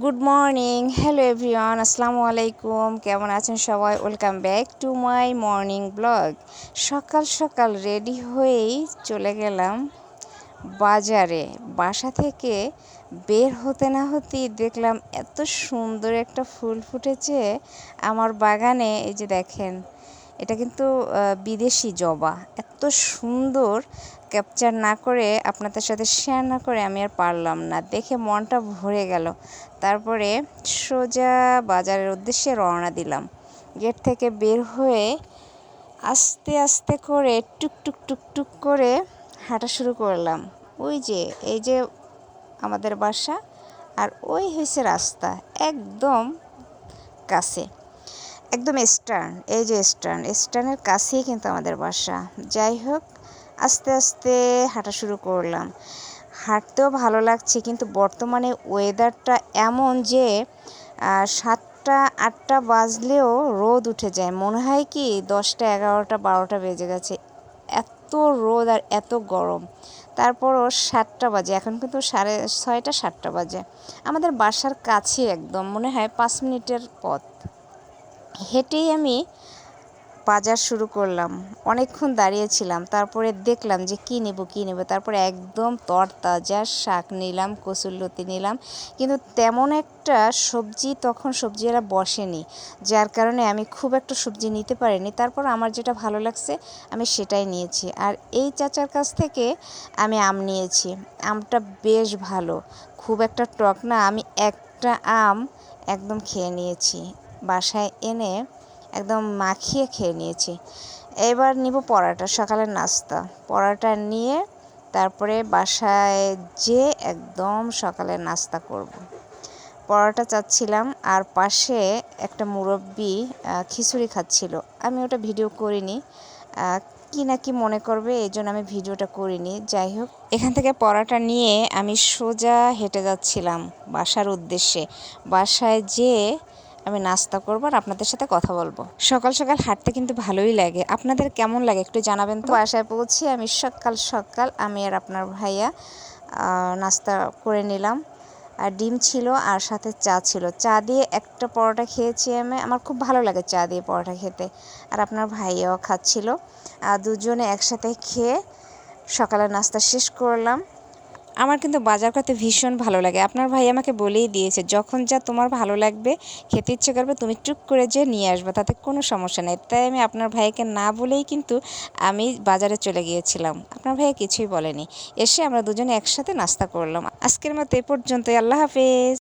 Good morning, hello everyone, আসসালামু আলাইকুম। কেমন আছেন সবাই? Welcome back to my morning blog. সকাল সকাল রেডি হয়েই চলে গেলাম বাজারে। বাসা থেকে বের হতে না হতেই দেখলাম এত সুন্দর একটা ফুল ফুটেছে আমার বাগানে। এই যে দেখেন, এটা কিন্তু বিদেশি জবা। এত সুন্দর, ক্যাপচার না করে আপনাদের সাথে শেয়ার না করে আমি আর পারলাম না, দেখে মনটা ভরে গেল। তারপরে সোজা বাজারের উদ্দেশ্যে রওনা দিলাম। গেট থেকে বের হয়ে আস্তে আস্তে করে টুকটুক টুকটুক করে হাঁটা শুরু করলাম। এই যে আমাদের বাসা, আর ওই হয়েছে রাস্তা, একদম কাছে, একদম স্টার্ন। এই যে স্টার্নের কাছেই কিন্তু আমাদের বাসা। যাই হোক, আস্তে আস্তে হাঁটা শুরু করলাম। হাঁটতেও ভালো লাগছে, কিন্তু বর্তমানে ওয়েদারটা এমন যে 7টা 8টা বাজলেও রোদ উঠে যায়, মনে হয় কি 10টা 11টা 12টা বেজে গেছে। এত রোদ আর এত গরম। তারপরও 7টা বাজে, এখন কিন্তু 6:30 7টা বাজে। আমাদের বাসার কাছে, একদম মনে হয় 5 মিনিটের পথ। হেঁটেই আমি বাজার শুরু করলাম। অনেকক্ষণ দাঁড়িয়েছিলাম, তারপরে দেখলাম যে কী নেব। তারপরে একদম তরতাজা শাক নিলাম, কচুরলতি নিলাম। কিন্তু তেমন একটা তখন সবজিওয়ালা বসেনি, যার কারণে আমি খুব একটা সবজি নিতে পারিনি। তারপর আমার যেটা ভালো লাগছে আমি সেটাই নিয়েছি। আর এই চাচার কাছ থেকে আমি আম নিয়েছি। আমটা বেশ ভালো, খুব একটা টক না। আমি একটা আম একদম খেয়ে নিয়েছি, বাসায় এনে একদম মাখিয়ে খেয়ে নিয়েছি। এবার নিব পরোটা, সকালের নাস্তা। পরোটা নিয়ে তারপরে বাসায় একদম সকালের নাস্তা করব। পরোটা চাচ্ছিলাম, আর পাশে একটা মুরব্বি খিচুড়ি খাচ্ছিল। আমি ওটা ভিডিও করিনি, কি না কি মনে করবে, এই জন্য আমি ভিডিওটা করিনি। যাই হোক, এখান থেকে পরোটা নিয়ে আমি সোজা হেঁটে যাচ্ছিলাম বাসার উদ্দেশ্যে। বাসায় আমি নাস্তা করবো আর আপনাদের সাথে কথা বলবো। সকাল সকাল হাঁটতে কিন্তু ভালোই লাগে। আপনাদের কেমন লাগে একটু জানাবেন তো। বাসায় পৌঁছে আমি সকাল সকাল আমি আর আপনার ভাইয়া নাস্তা করে নিলাম। আর ডিম ছিল, আর সাথে চা ছিল। চা দিয়ে একটা পরোটা খেয়েছি আমি, আমার খুব ভালো লাগে চা দিয়ে পরোটা খেতে। আর আপনার ভাইয়াও খাচ্ছিল। দুজনে একসাথে খেয়ে সকালের নাস্তা শেষ করলাম। আমার কিন্তু বাজার করতে ভীষণ ভালো লাগে। আপনার ভাই আমাকে বলেই দিয়েছে, যখন যা তোমার ভালো লাগবে, খেতে ইচ্ছে করবে, তুমি টুক করে নিয়ে আসবে, তাতে কোনো সমস্যা নেই। তাই আমি আপনার ভাইকে না বলেই কিন্তু আমি বাজারে চলে গিয়েছিলাম। আপনার ভাইয়া কিছুই বলেনি। এসে আমরা দুজনে একসাথে নাস্তা করলাম। আজকের মতো এ পর্যন্তই। আল্লাহ হাফেজ।